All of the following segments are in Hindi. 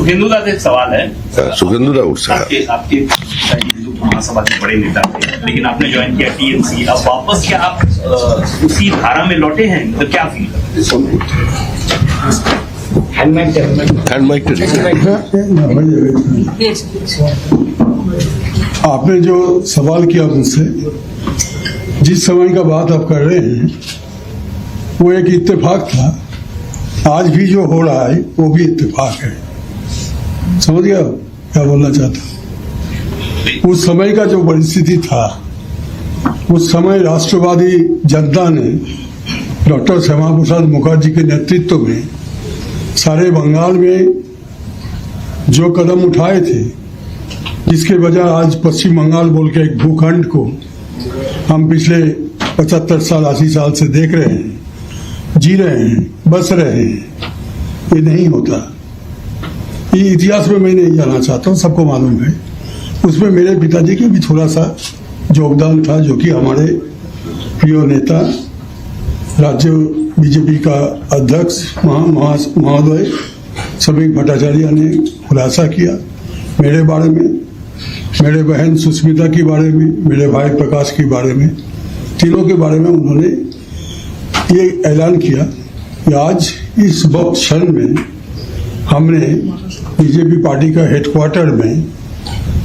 सुखेंदु दा से एक सवाल है। सुखेंदु दा उठ आपके हिंदू महासभा के बड़े नेता थे, लेकिन आपने ज्वाइन किया टीएमसी, अब वापस क्या आप उसी धारा में लौटे हैं, तो क्या फील आपने जो सवाल किया मुझसे, जिस समय का बात आप कर रहे हैं वो एक इत्तेफाक था। आज भी जो हो रहा है वो भी इत्तेफाक है। समझ गया क्या बोलना चाहता हूँ? उस समय का जो परिस्थिति था, उस समय राष्ट्रवादी जनता ने डॉक्टर श्यामा प्रसाद मुखर्जी के नेतृत्व में सारे बंगाल में जो कदम उठाए थे, जिसके वजह आज पश्चिम बंगाल बोल के एक भूखंड को हम पिछले 75 साल 80 साल से देख रहे हैं, जी रहे हैं, बस रहे हैं। ये नहीं होता। ये इतिहास में मैं नहीं जाना चाहता हूँ, सबको मालूम है। उसमें मेरे पिताजी के भी थोड़ा सा योगदान था, जो कि हमारे प्रिय नेता राज्य बीजेपी का अध्यक्ष महोदय समीक भट्टाचार्य ने खुलासा किया मेरे बारे में, मेरे बहन सुष्मिता के बारे में, मेरे भाई प्रकाश के बारे में, तीनों के बारे में उन्होंने ये ऐलान किया कि आज इस वक्त क्षण में हमने बीजेपी पार्टी का हेडक्वार्टर में,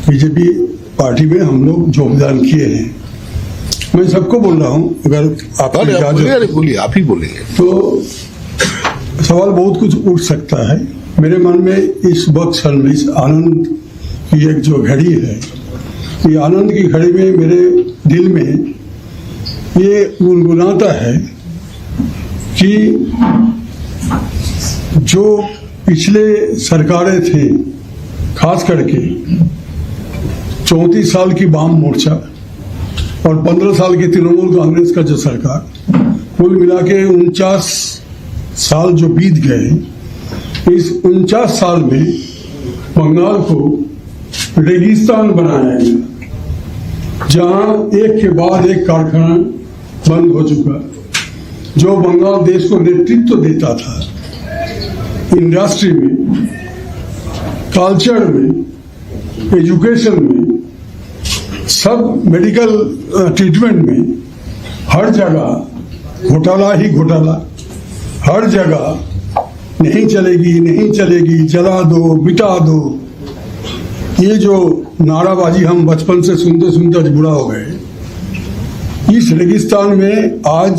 बीजेपी पार्टी में हम लोग योगदान किए हैं। मैं सबको बोल रहा हूँ, अगर आप बोलिए, आप ही बोलेंगे तो सवाल बहुत कुछ उठ सकता है मेरे मन में। इस वक्त क्षण में इस आनंद की एक जो घड़ी है, ये आनंद की घड़ी में मेरे दिल में ये गुनगुनाता है कि जो पिछले सरकारें थे, खास करके 34 साल की वाम मोर्चा और 15 साल की तृणमूल कांग्रेस का जो सरकार, कुल मिला के 49 साल जो बीत गए, इस 49 साल में बंगाल को रेगिस्तान बनाया गया, जहां एक के बाद एक कारखाना बंद हो चुका। जो बंगाल देश को नेतृत्व देता था इंडस्ट्री में, कल्चर में, एजुकेशन में, सब मेडिकल ट्रीटमेंट में, हर जगह घोटाला ही घोटाला, हर जगह नहीं चलेगी नहीं चलेगी, जला दो, मिटा दो। ये जो नाराबाजी हम बचपन से सुनते सुनते आज बुरा हो गए। इस रेगिस्तान में आज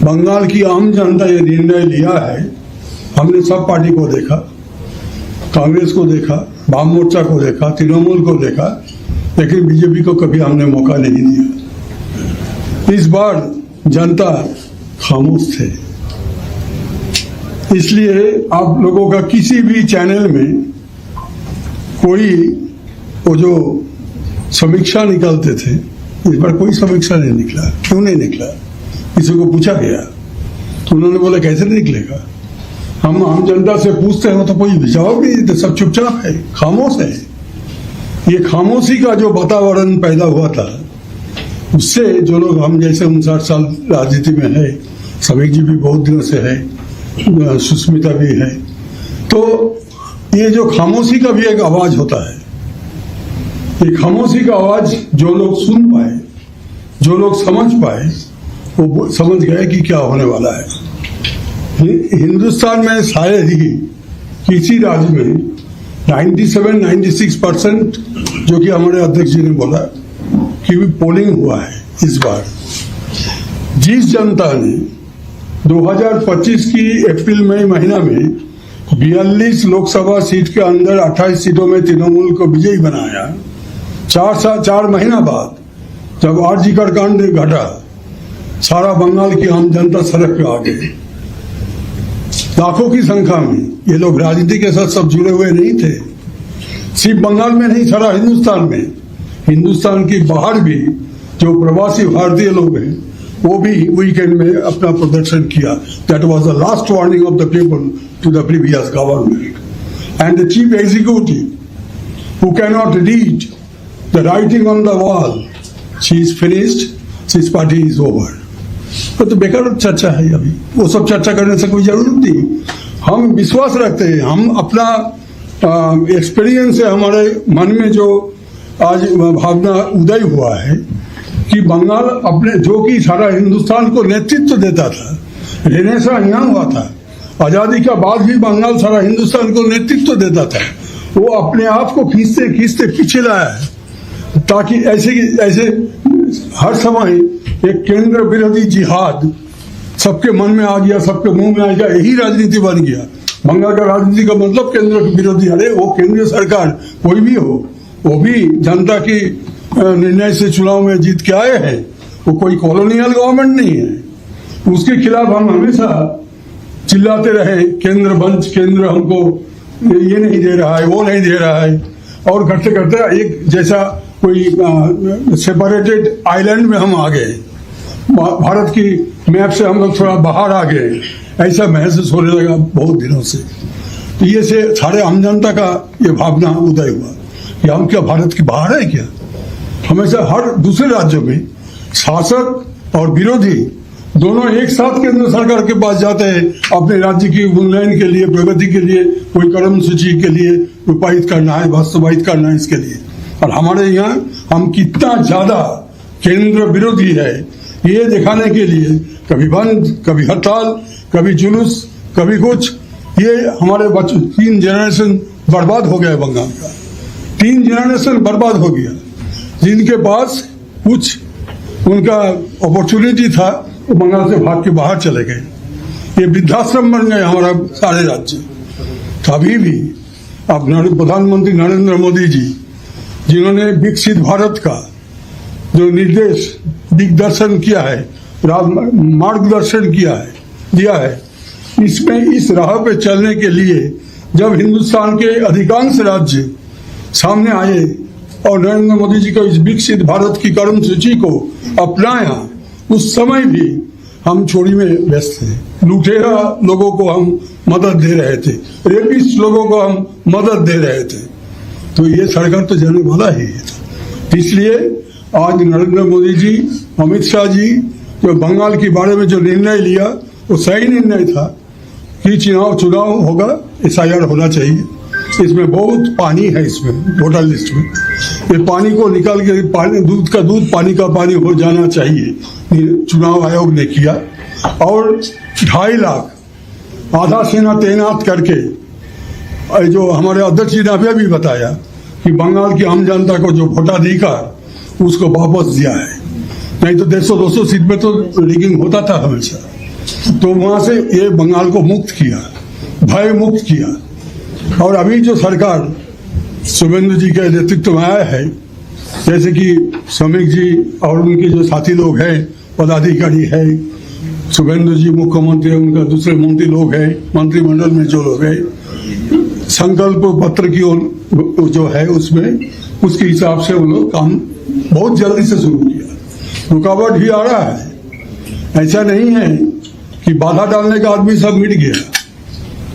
बंगाल की आम जनता ये निर्णय लिया है। हमने सब पार्टी को देखा, कांग्रेस को देखा, वाम मोर्चा को देखा, तृणमूल को देखा, लेकिन बीजेपी को कभी हमने मौका नहीं दिया। इस बार जनता खामोश थे। इसलिए आप लोगों का किसी भी चैनल में कोई वो जो समीक्षा निकालते थे, इस बार कोई समीक्षा नहीं निकला। क्यों नहीं निकला? किसी को पूछा गया तो उन्होंने बोला कैसे निकलेगा। हम आम जनता से पूछते हैं तो कोई जवाब नहीं देते, सब चुपचाप है, खामोश है। ये खामोशी का जो वातावरण पैदा हुआ था, उससे जो लोग हम जैसे 59 साल राजनीति में है, समीक जी भी बहुत दिनों से है, सुष्मिता भी है, तो ये जो खामोशी का भी एक आवाज होता है। ये खामोशी का आवाज जो लोग सुन पाए, जो लोग समझ पाए, वो समझ गए कि क्या होने वाला है। हिंदुस्तान में शायद ही किसी राज्य में 97-96% जो कि हमारे अध्यक्ष जी ने बोला कि पोलिंग हुआ है इस बार। जिस जनता ने 2025 की अप्रैल मई महीना में 42 लोकसभा सीट के अंदर 28 सीटों में तृणमूल को विजयी बनाया, 4 महीना बाद जब आरजी कर कांड घटा, सारा बंगाल की आम जनता सड़क पे आ गई। लाखों की संख्या में ये लोग राजनीति के साथ सब जुड़े हुए नहीं थे। सिर्फ बंगाल में नहीं, सारा हिंदुस्तान में, हिंदुस्तान के बाहर भी जो प्रवासी भारतीय लोग हैं, वो भी वीकेंड में अपना प्रदर्शन किया। That was the last warning of the people to the previous government and the chief executive who can not read the writing on the wall, she is finished, this party is over. तो बेकार चर्चा है अभी, वो सब चर्चा करने से कोई जरूरत नहीं। हम विश्वास रखते हैं, हम अपना एक्सपीरियंस है, हमारे मन में जो आज भावना उदय हुआ है कि बंगाल अपने जो कि सारा हिंदुस्तान को नेतृत्व देता था, रेनेसा यहाँ हुआ था, आज़ादी का बाद भी बंगाल सारा हिंदुस्तान को नेतृत्व देता था, वो अपने आप को खींचते खींचते पीछे लाया है ताकि ऐसे हर समय एक केंद्र विरोधी जिहाद सबके मन में आ गया, सबके मुंह में आ गया, यही राजनीति बन गया। बंगाल का राजनीति का मतलब केंद्र विरोधी, अरे वो केंद्रीय सरकार कोई भी हो, वो भी जनता की निर्णय से चुनाव में जीत के आए हैं, वो कोई कॉलोनियल गवर्नमेंट नहीं है। उसके खिलाफ हम हमेशा चिल्लाते रहे, केंद्र बंच, केंद्र हमको ये नहीं दे रहा है, वो नहीं दे रहा है, और करते करते एक जैसा कोई सेपरेटेड आइलैंड में हम आ गए, भारत की मैप से हम लोग थोड़ा बाहर आ गए, ऐसा महसूस होने लगा बहुत दिनों से। तो ये से सारे आम जनता का ये भावना उदय हुआ कि हम क्या भारत के बाहर है क्या। हमेशा हर दूसरे राज्यों में शासक और विरोधी दोनों एक साथ केंद्र सरकार के पास जाते हैं अपने राज्य की उन्नयन के लिए, प्रगति के लिए, कोई कर्म सूची के लिए रूपायित करना है, वास्तवायित करना है, इसके लिए। और हमारे यहाँ हम कितना ज्यादा केंद्र विरोधी है ये दिखाने के लिए कभी बंद, कभी हड़ताल, कभी जुलूस, कभी कुछ, ये हमारे बच्चे 3 जनरेशन बर्बाद हो गया बंगाल का, 3 जनरेशन बर्बाद हो गया। जिनके पास कुछ उनका अपॉर्चुनिटी था वो बंगाल से भाग के बाहर चले गए, ये वृद्धाश्रम बन गए हमारा सारे राज्य। अभी भी अब प्रधानमंत्री नरेंद्र मोदी जी जिन्होंने विकसित भारत का जो निर्देश दिग्दर्शन किया है, मार्गदर्शन दिया है, इसमें इस राह पे चलने के लिए जब हिंदुस्तान के अधिकांश राज्य सामने आए और नरेंद्र मोदी जी को इस विकसित भारत की कर्म सूची को अपनाया, उस समय भी हम चोरी में व्यस्त थे। लुटेरा लोगों को हम मदद दे रहे थे, रेपिस्ट लोगों को हम मदद दे रहे थे, तो ये सरकार तो जाने वाला ही है। इसलिए आज नरेंद्र मोदी जी, अमित शाह जी जो बंगाल के बारे में जो निर्णय लिया वो सही निर्णय था कि चुनाव होगा, SIR होना चाहिए। इसमें बहुत पानी है, इसमें वोटर लिस्ट में, ये पानी को निकाल के दूध का दूध, पानी का पानी हो जाना चाहिए। चुनाव आयोग ने किया और 2.5 लाख आधा सेना तैनात करके, जो हमारे अध्यक्ष जी ने भी बताया कि बंगाल की आम जनता को जो वोटाधिकार उसको वापस दिया है, नहीं तो 150-200 सीट में तो रिगिंग होता था हमेशा। तो वहां से ये बंगाल को मुक्त किया, भय मुक्त किया। और अभी जो सरकार शुभेंदु जी के नेतृत्व में आया है, जैसे कि श्रमिक जी और उनके जो साथी लोग हैं, पदाधिकारी है, शुभेंदु जी मुख्यमंत्री, उनका दूसरे मंत्री लोग हैं, मंत्रिमंडल में जो लोग हैं, संकल्प पत्र की जो है उसमें उसके हिसाब से वो लोग काम बहुत जल्दी से शुरू किया। रुकावट भी आ रहा है, ऐसा नहीं है कि बाधा डालने का आदमी सब मिट गया,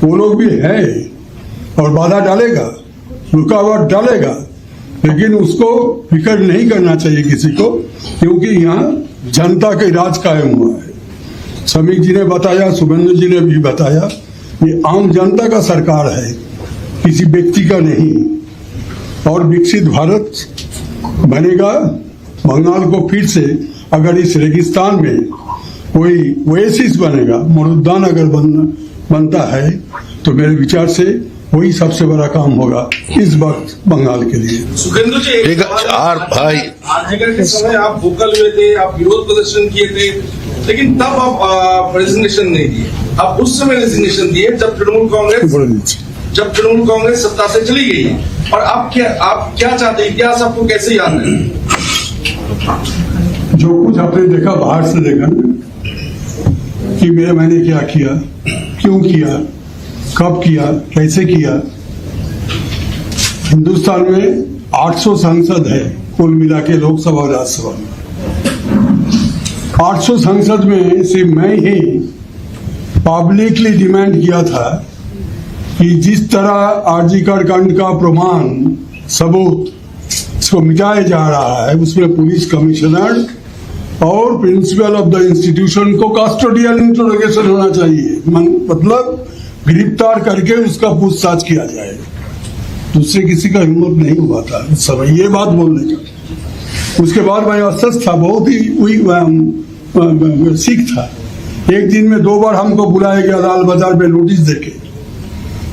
वो लोग भी है और बाधा डालेगा, रुकावट डालेगा, लेकिन उसको फिक्र नहीं करना चाहिए किसी को, क्योंकि यहाँ जनता का राज कायम हुआ है। श्रमिक जी ने बताया, शुभेंदु जी ने भी बताया, ये आम जनता का सरकार है, किसी व्यक्ति का नहीं। और विकसित भारत बनेगा, बंगाल को फिर से अगर इस रेगिस्तान में कोई ओएसिस बनेगा, मरुद्यान अगर बनता है, तो मेरे विचार से वही सबसे बड़ा काम होगा इस वक्त बंगाल के लिए। सुखेंदु जी, चार भाई आरजेकर के समय आप वोकल हुए थे, आप विरोध प्रदर्शन किए थे, लेकिन तब आप रेजिग्नेशन नहीं दिए। आप उस समय रेजिग्नेशन दिए जब तृणमूल कांग्रेस सत्ता से चली गई। और आप क्या चाहते हैं, इतिहास आपको कैसे याद है? जो कुछ आपने देखा, बाहर से देखा कि मैंने क्या किया, क्यों किया, कब किया, कैसे किया। हिंदुस्तान में 800 सांसद है कुल मिला के, लोकसभा और राज्यसभा में। 800 सांसद में से मैं ही पब्लिकली डिमांड किया था कि जिस तरह आरजीकर कांड का प्रमाण सबूत इसको मिटाया जा रहा है, उसमें पुलिस कमिश्नर और प्रिंसिपल ऑफ द इंस्टीट्यूशन को कस्टोडियल इंटरोगेशन होना चाहिए। मतलब गिरफ्तार करके उसका पूछताछ किया जाएगा। दूसरे किसी का हिम्मत नहीं हुआ था उस समय ये बात बोलने का। उसके बाद मैं अस्वस्थ था, बहुत ही सीख था। एक दिन में 2 बार हमको बुलाया गया लाल बाजार में नोटिस देके।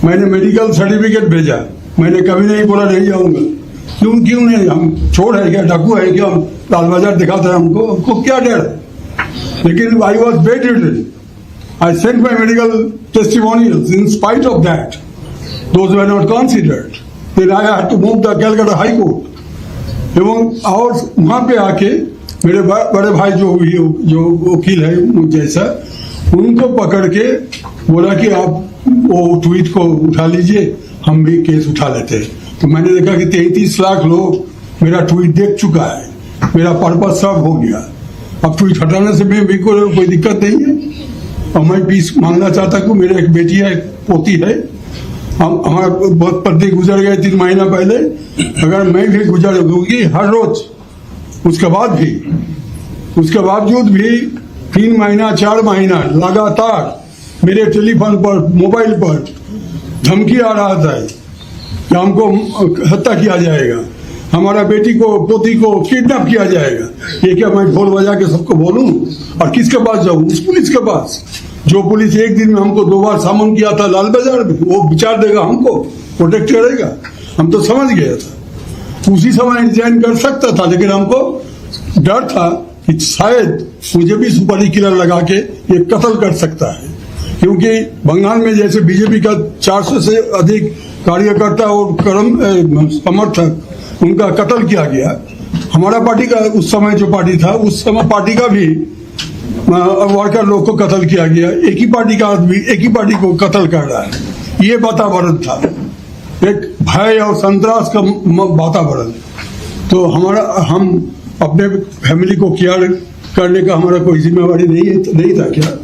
मैंने मेडिकल सर्टिफिकेट भेजा, मैंने कभी नहीं बोला नहीं जाऊंगा। क्यों नहीं, हम चोर है क्या, डाकू है क्या, हम लाल बाजार दिखाता है हमको क्या डर है। लेकिन I was bedridden, I sent my medical testimonials in spite of that, those were not considered, then I had to move the Calcutta high court. एवं और वहां पे आके मेरे बड़े भाई जो वकील है मुझ जैसा, उनको पकड़ के बोला कि आप वो ट्वीट को उठा लीजिए, हम भी केस उठा लेते हैं। तो मैंने देखा कि 33 लाख लोग मेरा ट्वीट देख चुका है, मेरा पर्पस सब हो गया। अब ट्वीट हटाने से भी कोई दिक्कत नहीं है। और मैं पीस मांगना चाहता हूँ, मेरे एक बेटी है, एक पोती है, हमारा बहुत पति गुजर गए 3 महीना पहले। अगर मैं भी गुजर होगी हर रोज, उसके बावजूद भी 3 महीना 4 महीना लगातार मेरे टेलीफोन पर, मोबाइल पर धमकी आ रहा था कि हमको हत्या किया जाएगा, हमारा बेटी को, पोती को किडनैप किया जाएगा। ये क्या मैं ढोल बजा के सबको बोलूं? और किसके पास जाऊं? उस पुलिस के पास, जो पुलिस एक दिन में हमको 2 बार सामन किया था लाल बाजार में, वो विचार देगा, हमको प्रोटेक्ट करेगा। हम तो समझ गया था, उसी समय रिजाइन कर सकता था, लेकिन हमको डर था कि शायद मुझे भी सुपारी किलर लगा के ये कत्ल कर सकता है। क्योंकि बंगाल में जैसे बीजेपी का 400 से अधिक कार्यकर्ता और समर्थक, उनका कत्ल किया गया। हमारा पार्टी का उस समय जो पार्टी था, उस समय पार्टी का भी वर्कर लोग को कत्ल किया गया। एक ही पार्टी का आदमी एक ही पार्टी को कत्ल कर रहा है। ये वातावरण था, एक भय और संतरास का वातावरण। तो हम अपने फैमिली को केयर करने का हमारा कोई जिम्मेवारी नहीं था क्या?